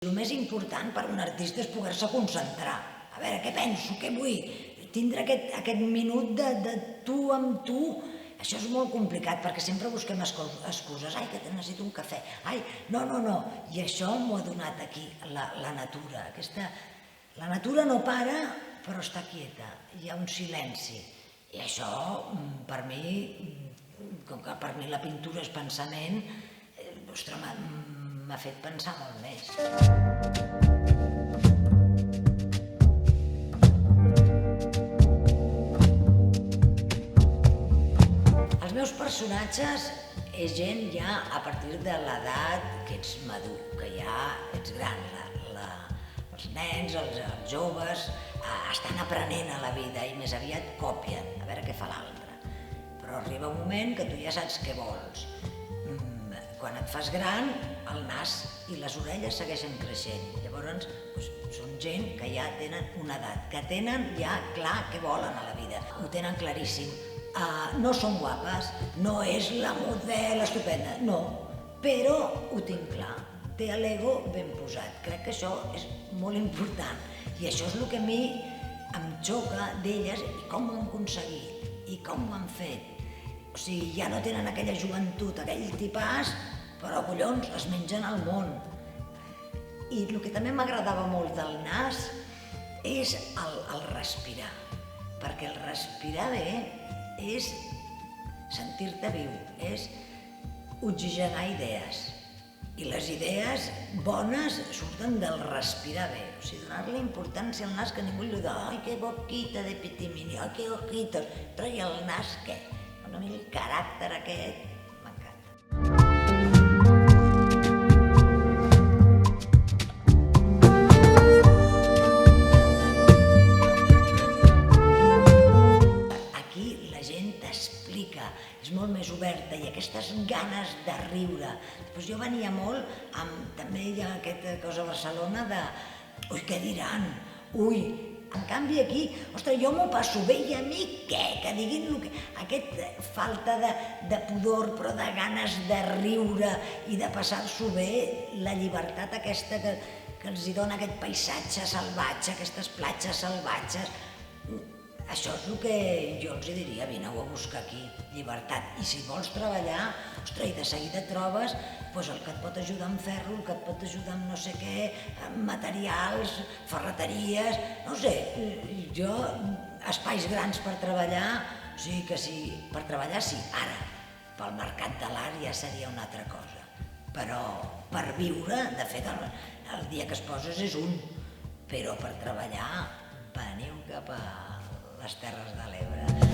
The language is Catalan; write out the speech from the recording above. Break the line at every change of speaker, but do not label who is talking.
El més important per a un artista és poder-se concentrar. A veure, què penso, què vull? Tindre aquest minut de tu amb tu. Això és molt complicat perquè sempre busquem excuses. Ai, que necessito un cafè. Ai, no. I això m'ho ha donat aquí, la natura. La natura no para, però està quieta. Hi ha un silenci. I això, per mi, com que per mi la pintura és pensament, ostres, m'ha fet pensar molt més. Els meus personatges és gent ja a partir de l'edat que ets madur, que ja ets gran. Els nens, els joves, estan aprenent a la vida i més aviat copien, a veure què fa l'altre. Però arriba un moment que tu ja saps què vols. Quan et fas gran, el nas i les orelles segueixen creixent. Llavors, són gent que ja tenen una edat, que tenen ja clar què volen a la vida. Ho tenen claríssim. No són guapes, no és la model estupenda, no, però ho tinc clar. Té l'ego ben posat. Crec que això és molt important. I això és el que a mi em xoca d'elles i com ho han aconseguit i com ho han fet. O sigui, ja no tenen aquella joventut, aquell tipàs, però collons, es mengen el món. I el que també m'agradava molt del nas és el respirar, perquè el respirar bé és sentir-te viu, és oxigenar idees. I les idees bones surten del respirar bé. O sigui, donar-li importància al nas que ningú li diu «Ai, que boquita de pitimini, ai, que ojitos», però i el nas què? A mi el caràcter aquest m'encanta. Aquí la gent t'explica, és molt més oberta i aquestes ganes de riure. Després jo venia molt amb, també hi ha aquesta cosa a Barcelona de «Ui, què diran? Ui». En canvi aquí, ostres, jo m'ho passo bé i a mi què? Que diguin aquesta falta de pudor però de ganes de riure i de passar-s'ho bé, la llibertat aquesta que els dona aquest paisatge salvatge, aquestes platges salvatges. Això és el que jo els diria, vineu a buscar aquí, llibertat. I si vols treballar, ostres, i de seguida trobes el que et pot ajudar amb ferro, el que et pot ajudar amb no sé què, amb materials, ferreteries, no sé, jo, espais grans per treballar, sí que sí, per treballar sí, ara, pel mercat de l'art ja seria una altra cosa. Però per viure, de fet, el dia que es poses és un, però per treballar veniu cap a les Terres de l'Ebre.